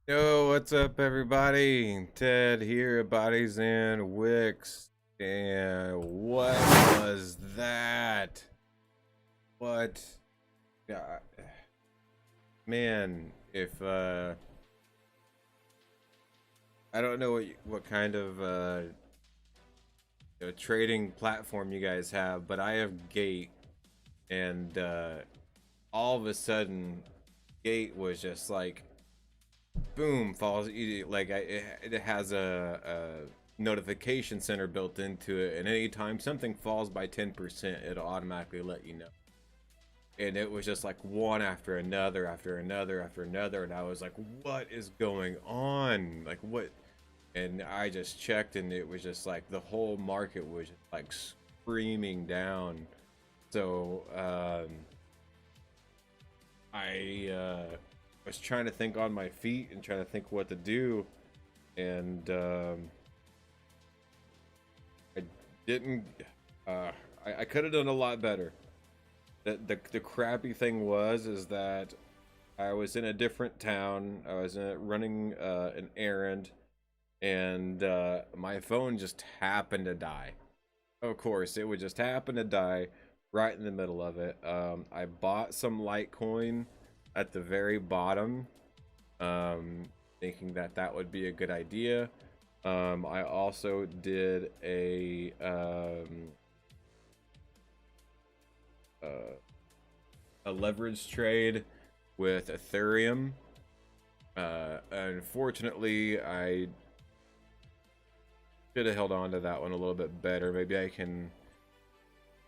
Yo, what's up, everybody? Ted here, Bodies and Wicks. And what was that? What? God, man, if I don't know what kind of trading platform you guys have, but I have Gate, and all of a sudden, Gate was just like boom, falls. Like it has a notification center built into it, and anytime something falls by 10%, it'll automatically let you know. And it was just like one after another after another after another, and I was like, what is going on? Like, what? And I just checked, and it was just like the whole market was just like screaming down. So I was trying to think on my feet and trying to think what to do, and I didn't. I could have done a lot better. The crappy thing was is that I was in a different town. I was running an errand, and my phone just happened to die. Of course, it would just happen to die right in the middle of it. I bought some Litecoin at the very bottom, thinking that that would be a good idea. I also did a leverage trade with Ethereum. Unfortunately, I should have held on to that one a little bit better. Maybe I can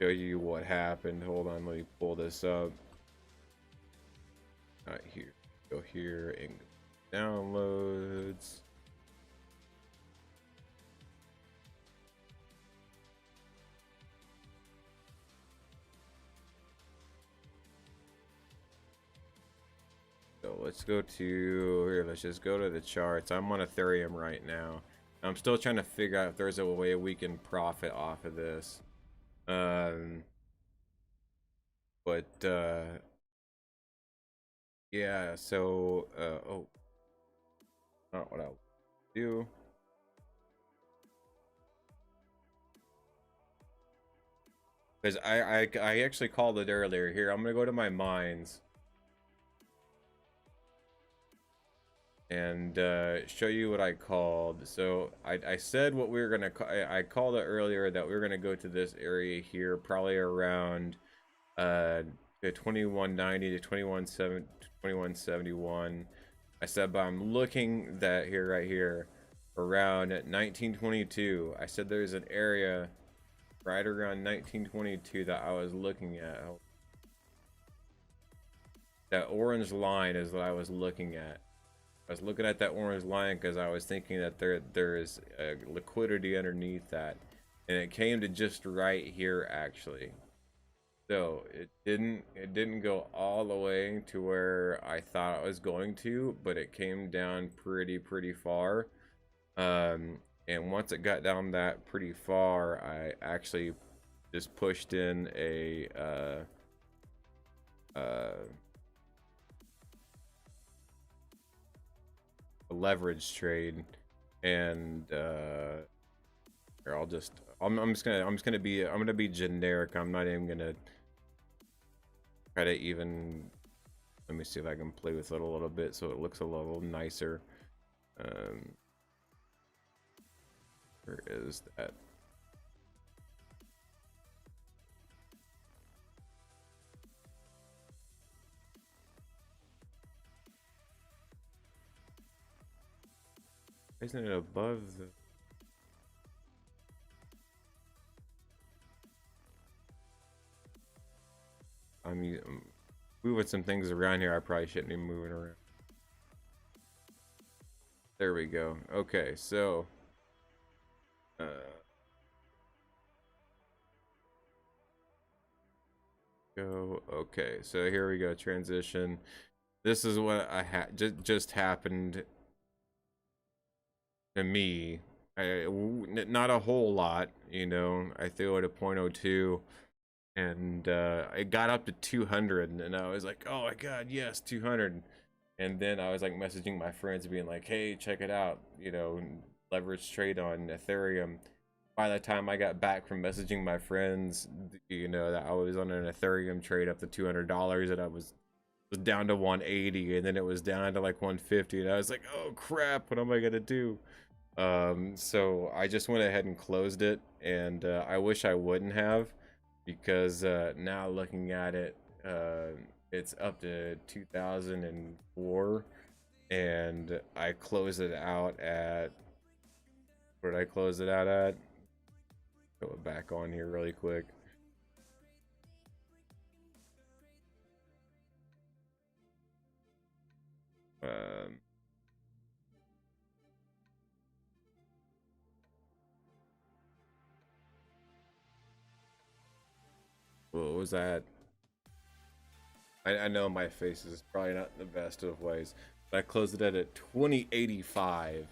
show you what happened. Hold on, let me pull this up. Right here, go here and downloads. So let's go to here. Let's just go to the charts. I'm on Ethereum right now. I'm still trying to figure out if there's a way we can profit off of this. But yeah. So oh, not what I'll do. Because I actually called it earlier. Here, I'm gonna go to my mines and show you what I called. So I said what we were gonna. I called it earlier that we were gonna go to this area here, probably around the 2190 to 2171. I said, but I'm looking that here, right here, around 1922. I said there's an area right around 1922 that I was looking at. That orange line is what I was looking at. I was looking at that orange line because I was thinking that there is liquidity underneath that, and it came to just right here actually. So it didn't go all the way to where I thought it was going to, but it came down pretty far. And once it got down that pretty far, I actually just pushed in a leverage trade, and here I'm just gonna be generic. I'm not even gonna try to even, let me see if I can play with it a little bit so it looks a little nicer. Where is that? Isn't it above the? I'm moving some things around here. I probably shouldn't be moving around. There we go. Okay, so go. Okay, so here we go. Transition. This is what I had just happened to me. Not a whole lot, you know. I threw it at 0.02, and it got up to 200, and I was like, oh my god, yes, 200. And then I was like messaging my friends being like, hey, check it out, you know, leverage trade on Ethereum. By the time I got back from messaging my friends, you know, that I was on an Ethereum trade up to $200, and I was down to 180, and then it was down to like 150, and I was like, oh crap, what am I gonna do? So I just went ahead and closed it, and I wish I wouldn't have, because now looking at it, it's up to 2004, and I closed it out at, what did I close it out at? Go back on here really quick. Um, what was that? I know my face is probably not the best of ways, but I closed it at 2085.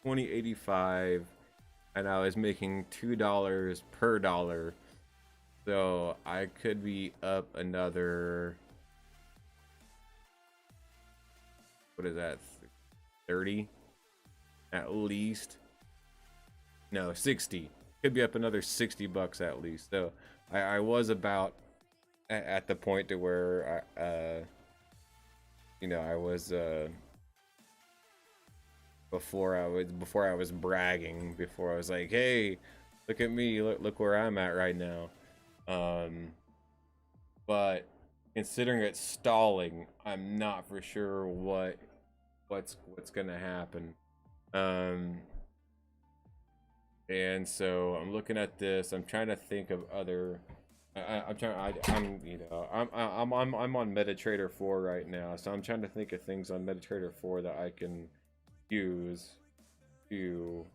2085, and I was making $2 per dollar. So I could be up another, what is that, 30 at least? No, 60. Could be up another 60 bucks at least. So I was about at the point to where you know, I was before I was bragging, before I was like, hey, look at me, look where I'm at right now. But considering it's stalling, I'm not for sure what's gonna happen. And so I'm looking at this. I'm trying to think of other. I'm you know I'm on MetaTrader 4 right now, so I'm trying to think of things on MetaTrader 4 that I can use to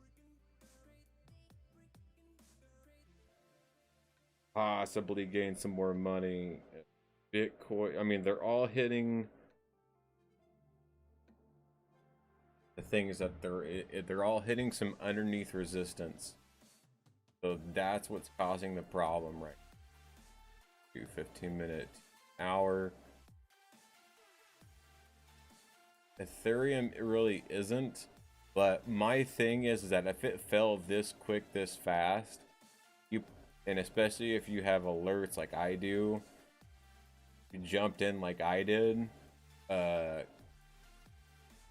possibly gain some more money. Bitcoin, I mean, they're all hitting the things that they're all hitting some underneath resistance. So that's what's causing the problem right now. 15-minute hour. Ethereum, it really isn't, but my thing is that if it fell this quick, this fast, and especially if you have alerts like I do, you jumped in like I did,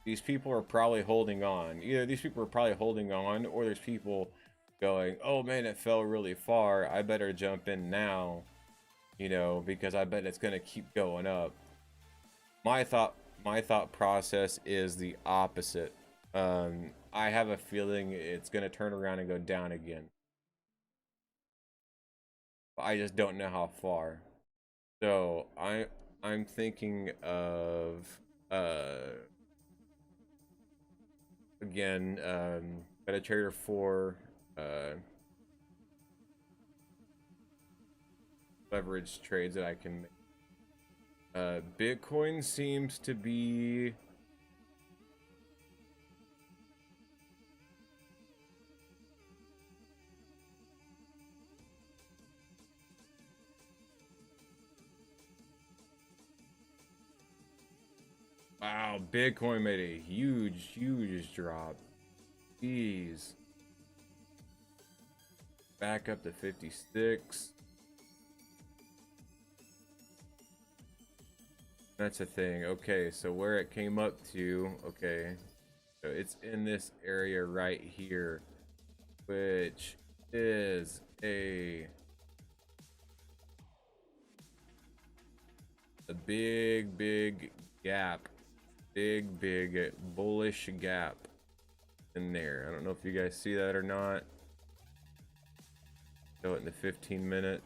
these people are probably holding on. Either these people are probably holding on, or there's people going, oh man, it fell really far, I better jump in now, you know, because I bet it's gonna keep going up. My thought process is the opposite. I have a feeling it's gonna turn around and go down again. I just don't know how far. So I'm thinking of again, MetaTrader 4 leverage trades that I can make. Bitcoin seems to be wow, Bitcoin made a huge drop. Jeez. Back up to 56. That's a thing. Okay, so where it came up to, okay, so it's in this area right here, which is a big gap, big bullish gap in there. I don't know if you guys see that or not. Show it in the 15-minute.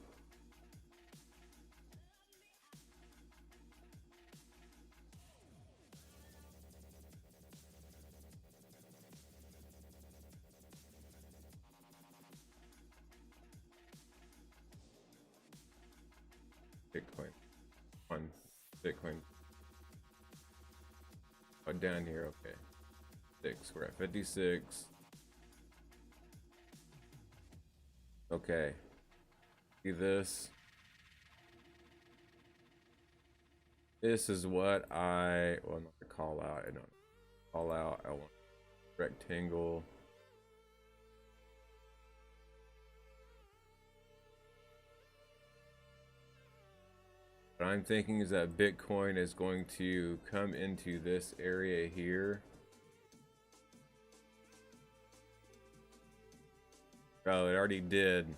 Bitcoin. On Bitcoin. Oh, down here, okay. 6. We're at 56. Okay. See this? This is what I want to call out. I don't call out. I want rectangle. What I'm thinking is that Bitcoin is going to come into this area here. Oh, it already did.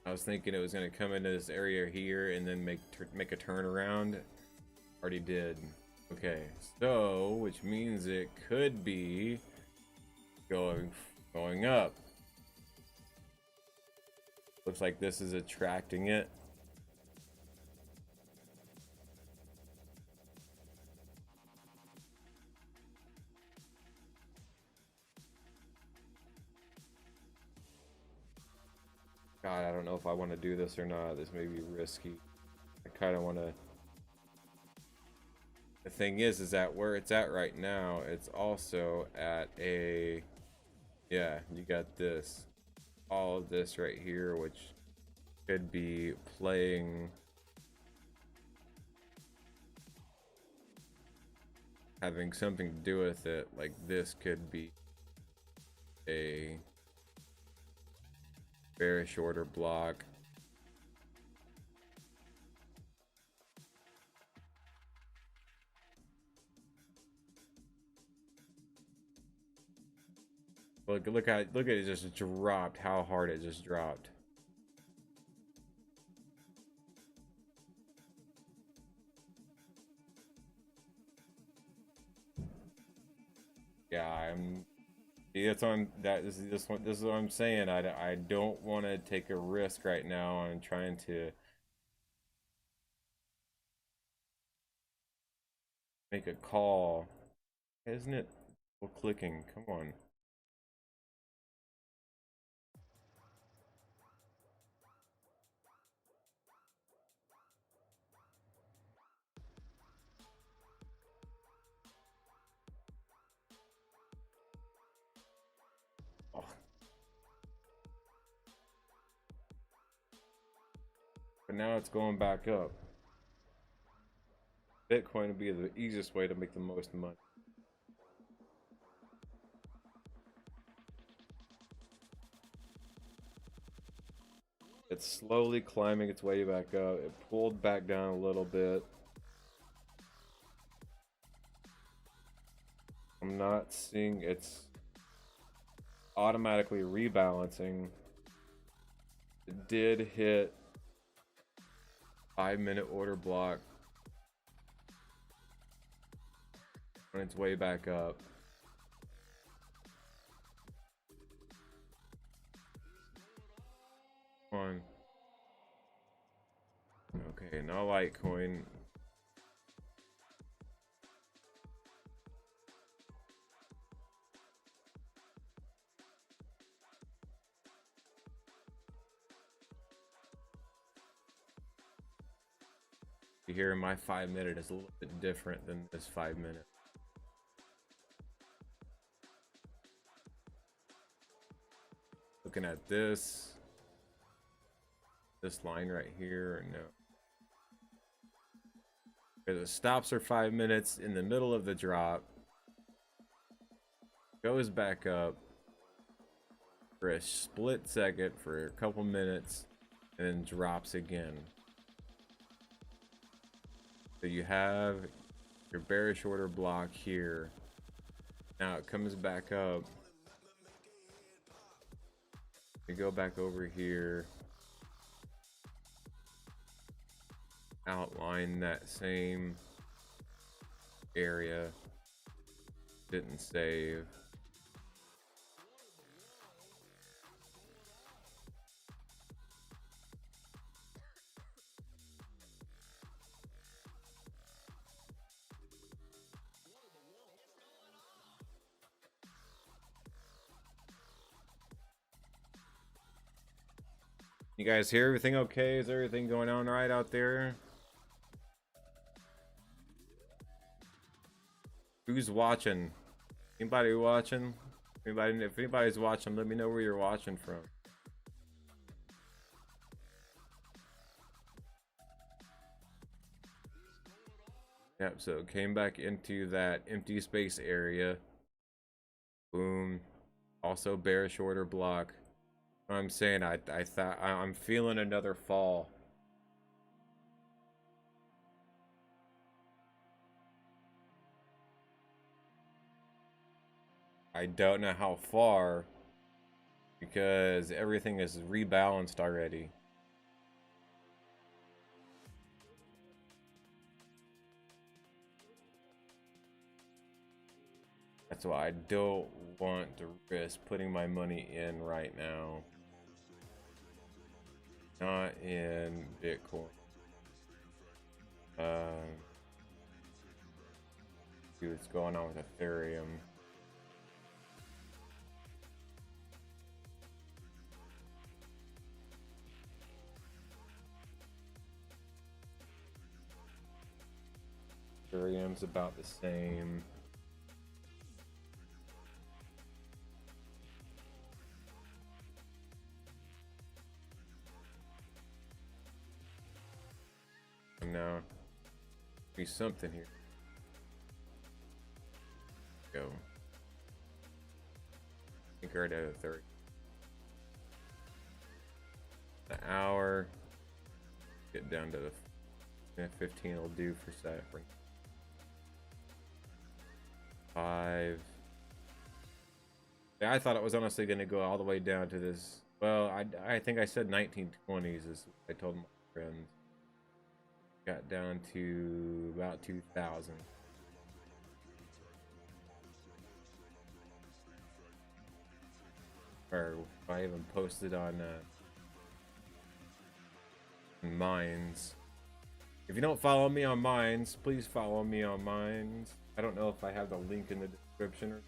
I was thinking it was going to come into this area here and then make a turnaround. Already did. Okay, so which means it could be going up. Looks like this is attracting it. God, I don't know if I want to do this or not. This may be risky. I kind of want to. The thing is that where it's at right now, it's also at a. Yeah, you got this. All of this right here, which could be playing. Having something to do with it. Like this could be a bearish order block. Look at it just dropped. How hard it just dropped. Yeah, see, that's on that. This is what I'm saying. I don't want to take a risk right now on trying to make a call. Isn't it? Well, clicking. Come on. Oh. But now it's going back up. Bitcoin would be the easiest way to make the most money. It's slowly climbing its way back up. It pulled back down a little bit. I'm not seeing it's automatically rebalancing. It did hit 5-minute order block on its way back up. Come on. Okay, now Litecoin. You hear my 5-minute is a little bit different than this 5-minute. Looking at this line right here, no. Okay, the stops are 5 minutes in the middle of the drop, goes back up for a split second for a couple minutes, and then drops again. So you have your bearish order block here. Now it comes back up. You go back over here. Outline that same area. Didn't save. You guys hear everything okay? Is everything going on right out there? Who's watching? Anybody watching? Anybody? If anybody's watching, let me know where you're watching from. Yep, so it came back into that empty space area. Boom. Also bearish order block. I'm saying I thought I'm feeling another fall. I don't know how far because everything is rebalanced already. That's why I don't want to risk putting my money in right now. Not in Bitcoin. See what's going on with Ethereum. Ethereum's about the same. Now, be something here. Go. I think we're at 30. An hour. Get down to the 15 will do for set. 5. Yeah, I thought it was honestly going to go all the way down to this. Well, I think I said 1920s is what I told my friends. Got down to about 2,000. Or I even posted on Minds. If you don't follow me on Minds, please follow me on Minds. I don't know if I have the link in the description or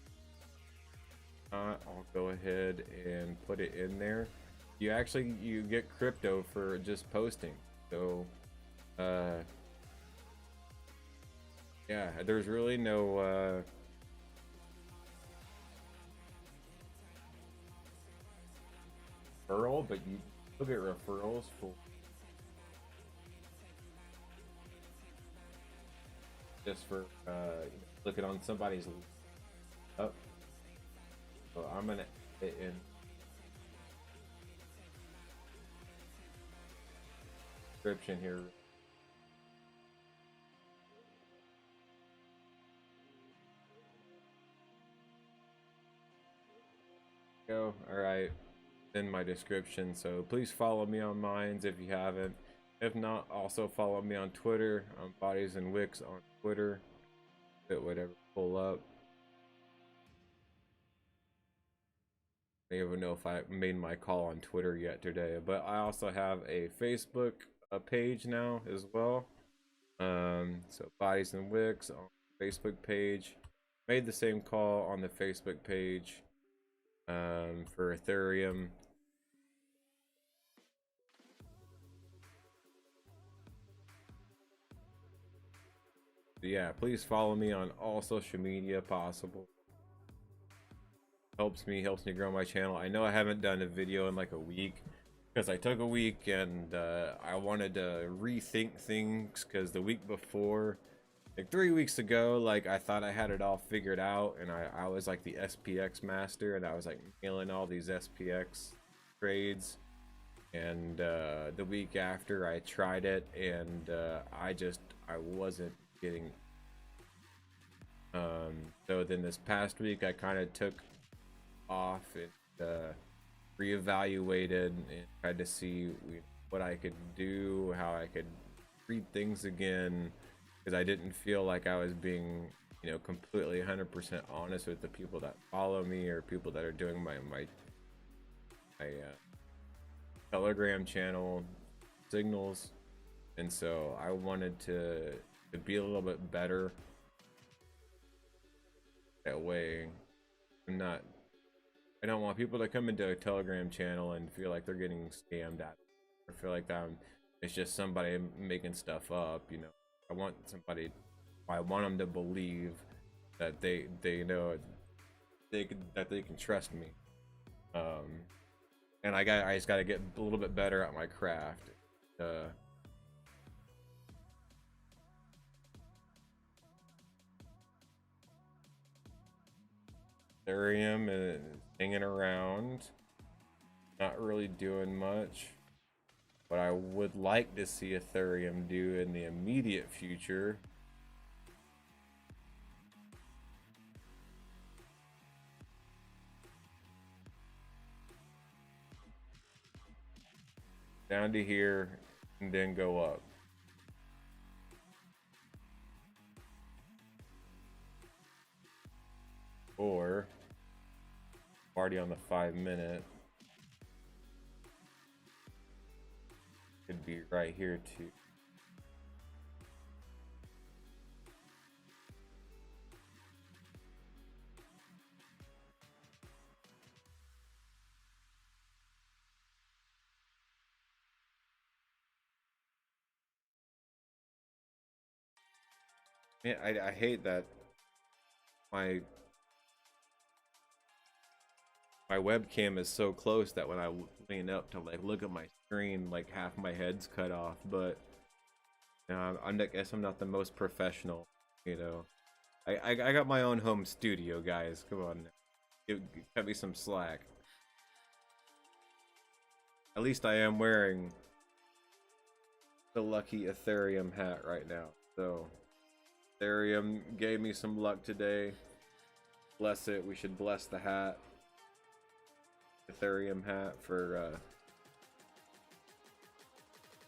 not. I'll go ahead and put it in there. You get crypto for just posting. So yeah, there's really no referral, but you still get referrals for just for looking on somebody's up. So I'm gonna hit in description here. Go. All right, in my description. So please follow me on Minds if you haven't. If not, also follow me on Twitter. I'm Bodies and Wicks on Twitter. Hit whatever pull up. I don't even know if I made my call on Twitter yet today, but I also have a Facebook page now as well. So Bodies and Wicks on Facebook page. Made the same call on the Facebook page for Ethereum. Yeah, please follow me on all social media possible. Helps me grow my channel. I know I haven't done a video in like a week because I took a week and I wanted to rethink things because the week before, like 3 weeks ago, like I thought I had it all figured out and I was like the SPX master and I was like nailing all these SPX trades, and the week after I tried it and I wasn't getting so then this past week I kind of took off and reevaluated and tried to see what I could do, how I could read things again, because I didn't feel like I was being, completely 100% honest with the people that follow me or people that are doing my Telegram channel signals. And so I wanted to be a little bit better that way. I don't want people to come into a Telegram channel and feel like they're getting scammed at, or feel like it's just somebody making stuff up. I want them to believe that they know that they can trust me. And I just got to get a little bit better at my craft. Ethereum is hanging around, not really doing much. What I would like to see Ethereum do in the immediate future down to here and then go up. Or already on the 5-minute. Could be right here too. Yeah, I hate that my webcam is so close that when I lean up to like look at my screen, like half my head's cut off. But I guess I'm not the most professional, you know. I got my own home studio, guys. Come on, cut me some slack. At least I am wearing the lucky Ethereum hat right now. So Ethereum gave me some luck today. Bless it. We should bless the hat. Ethereum hat for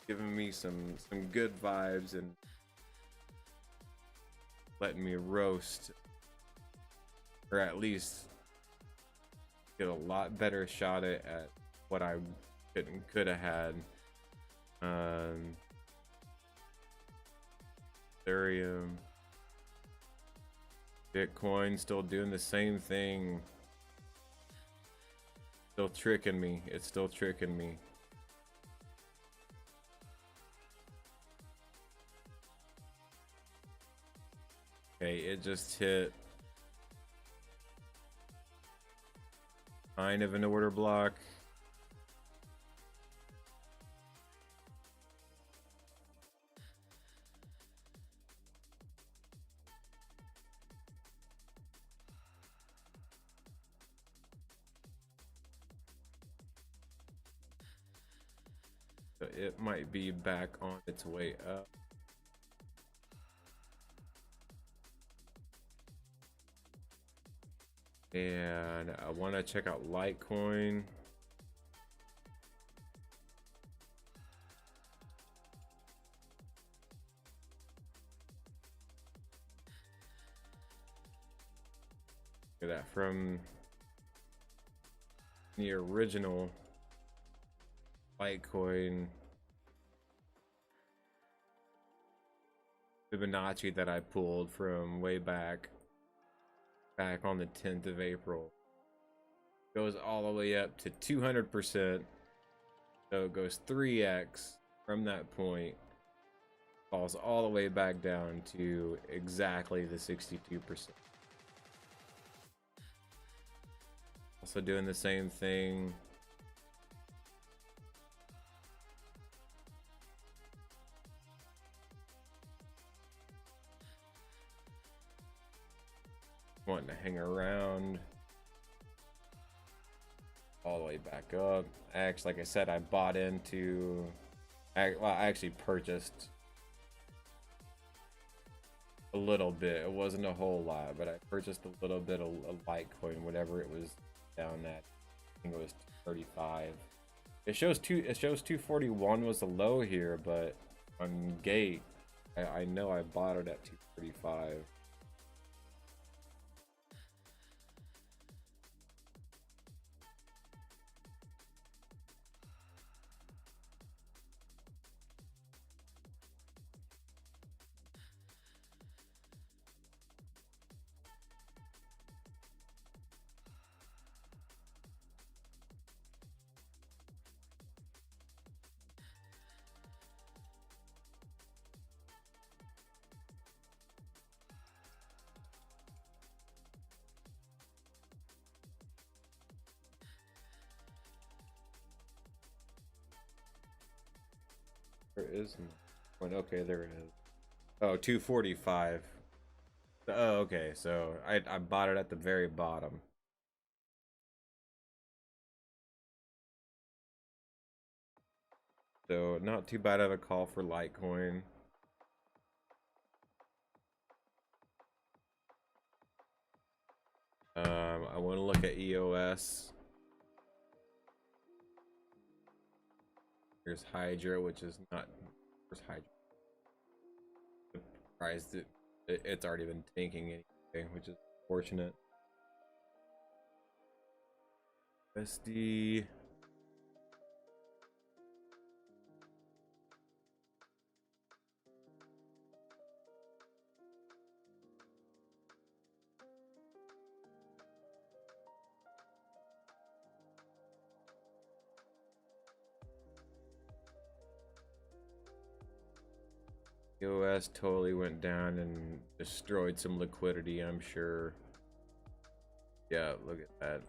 giving me some good vibes and letting me roast, or at least get a lot better shot at what I could have had. Ethereum, Bitcoin still doing the same thing. Still tricking me. It's still tricking me. Okay, it just hit kind of an order block. So it might be back on its way up. And I want to check out Litecoin. Look at that, from the original Litecoin Fibonacci that I pulled from way back on the 10th of April. Goes all the way up to 200%. So it goes 3x from that point. Falls all the way back down to exactly the 62%. Also doing the same thing. Wanting to hang around all the way back up. Actually, like I said, I bought into, I actually purchased a little bit. It wasn't a whole lot, but I purchased a little bit of Litecoin, whatever it was down at. I think it was 235. It shows 241 was the low here, but on Gate, I know I bought it at 235. There is one. Okay, there it is. Oh, 245. Oh, okay. So I bought it at the very bottom. So not too bad of a call for Litecoin. I want to look at EOS. Here's Hydra, which is not. Where's Hydra? Surprised it's already been tanking anyway, which is fortunate. SD. EOS totally went down and destroyed some liquidity, I'm sure. Yeah, look at that.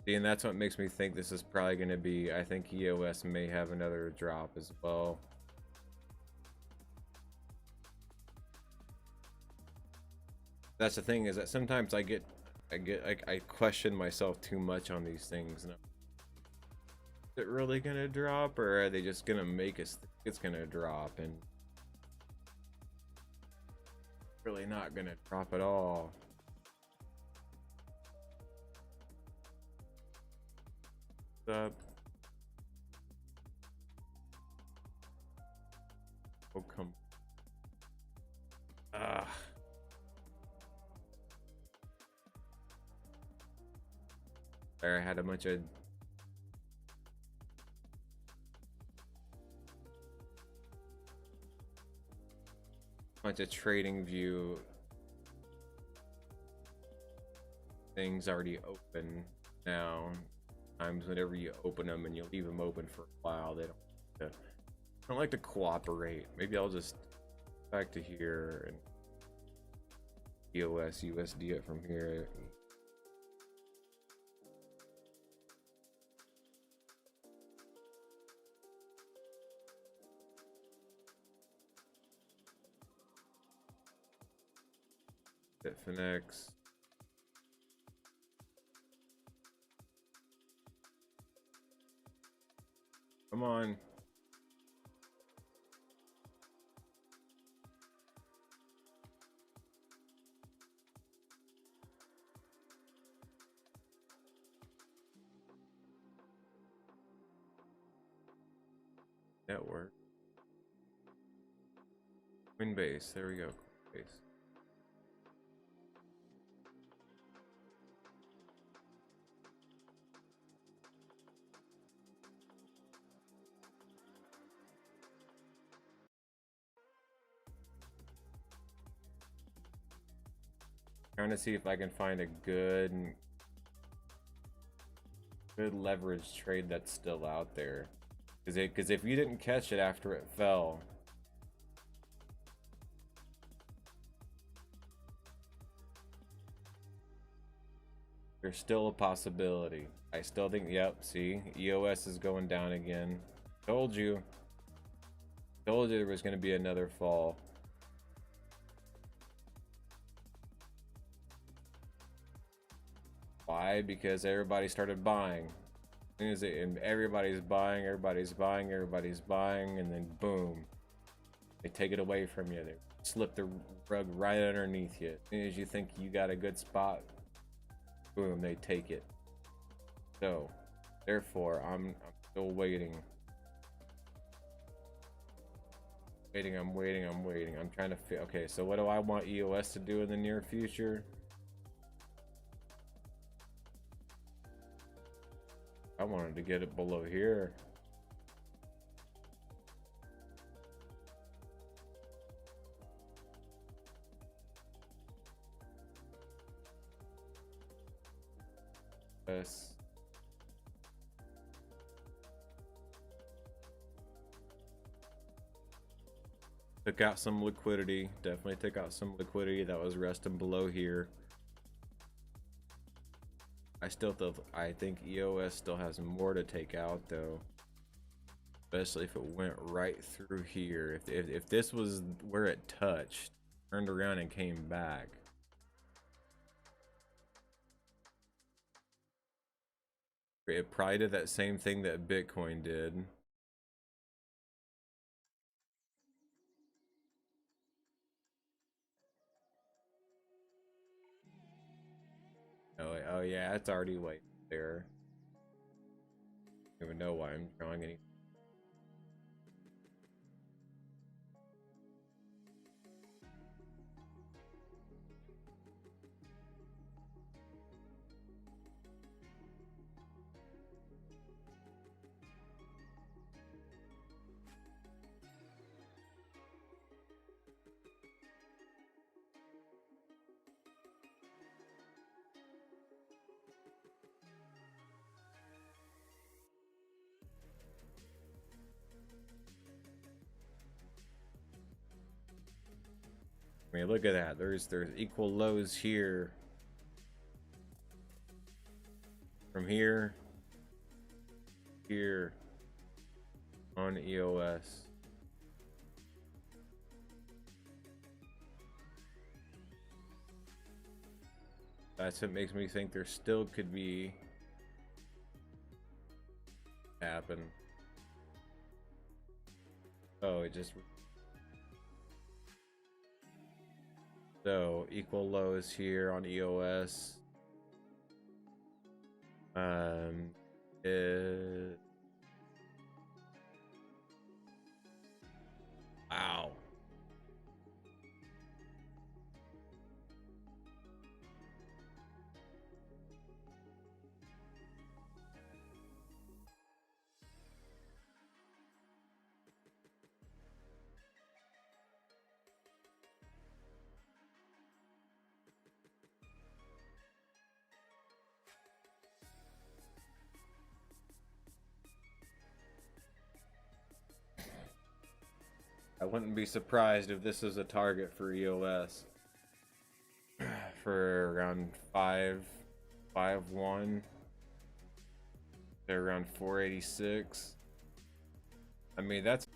See, and that's what makes me think this is probably going to be, I think EOS may have another drop as well. That's the thing, is that sometimes I question myself too much on these things. And is it really going to drop, or are they just going to make us think it's going to drop and really not going to drop at all? Up. Oh, come. There, I had a bunch of trading view things already open now. Times whenever you open them and you leave them open for a while, they don't like to cooperate. Maybe I'll just back to here and EOS USD it from here. Bitfinex. Come on. Network. Coinbase. There we go. Coinbase. Trying to see if I can find a good leverage trade that's still out there, because if you didn't catch it after it fell, there's still a possibility. I still think, yep, see, EOS is going down again. Told you there was going to be another fall. Why? Because everybody started buying. As soon as and everybody's buying, and then boom, they take it away from you. They slip the rug right underneath you. As soon as you think you got a good spot, boom, they take it. So, therefore, I'm still waiting. I'm waiting. I'm trying to feel. Okay, so what do I want EOS to do in the near future? I wanted to get it below here. Yes. Took out some liquidity. Definitely took out some liquidity that was resting below here. I think EOS still has more to take out though, especially if it went right through here. If this was where it touched, turned around and came back, It probably did that same thing that Bitcoin did. Oh yeah, it's already way there. I don't even know why I'm drawing any. I mean, look at that. There's equal lows here. From here on EOS. That's what makes me think there still could be happen. Oh, it just so equal lows here on EOS. It, wow. I wouldn't be surprised if this is a target for EOS for around 5.1. They're around 486. I mean, that's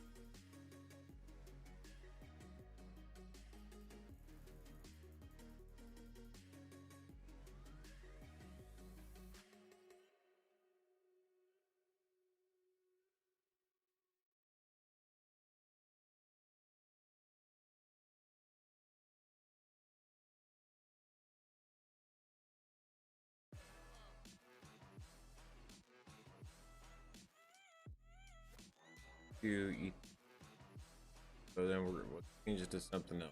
so then we'll change it to something else.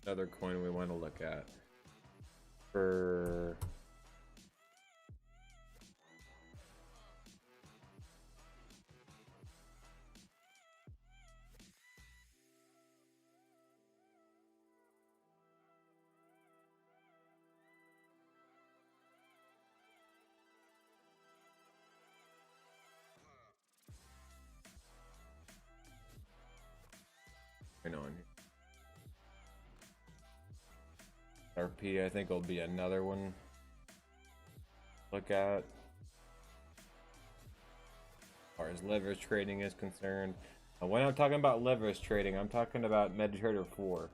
Another coin we want to look at for going on here. RP, I think will be another one. Look at as far as leverage trading is concerned. And when I'm talking about leverage trading, I'm talking about MetaTrader 4.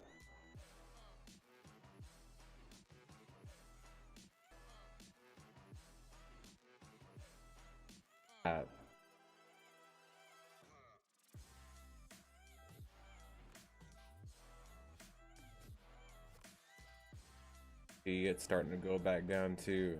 See, it's starting to go back down too.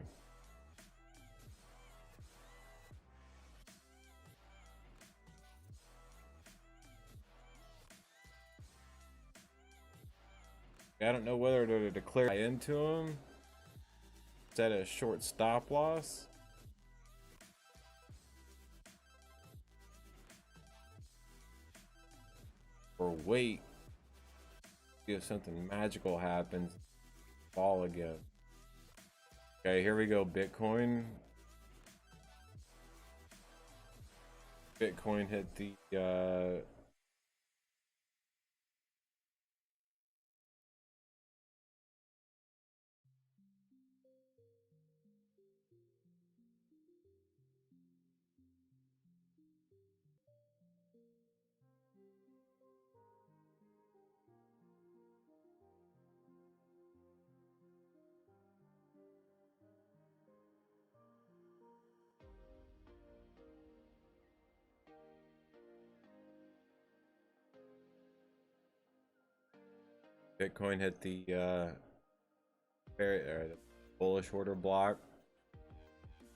I don't know whether to declare into him, set a short stop loss, or wait, see if something magical happens, fall again. Okay, here we go. Bitcoin hit the Bitcoin hit the the bullish order block,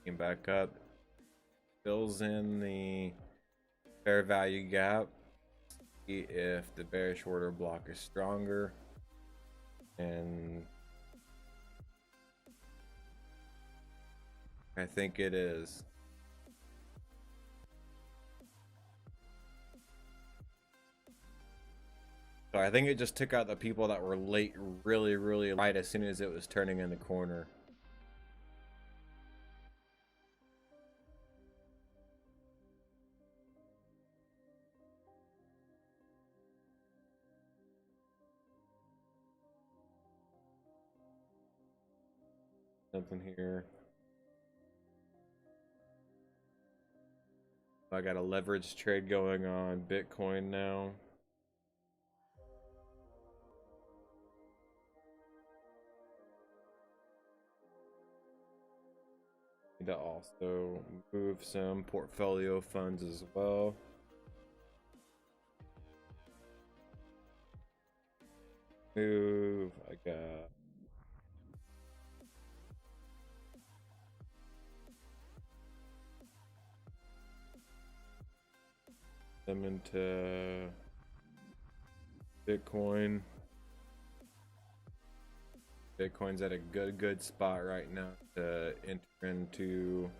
came back up, fills in the fair value gap, see if the bearish order block is stronger, and I think it is. So I think it just took out the people that were late really right as soon as it was turning in the corner. Something here. I got a leverage trade going on Bitcoin now. Need to also move some portfolio funds as well. Move, I got them into Bitcoin. Bitcoin's at a good spot right now to enter into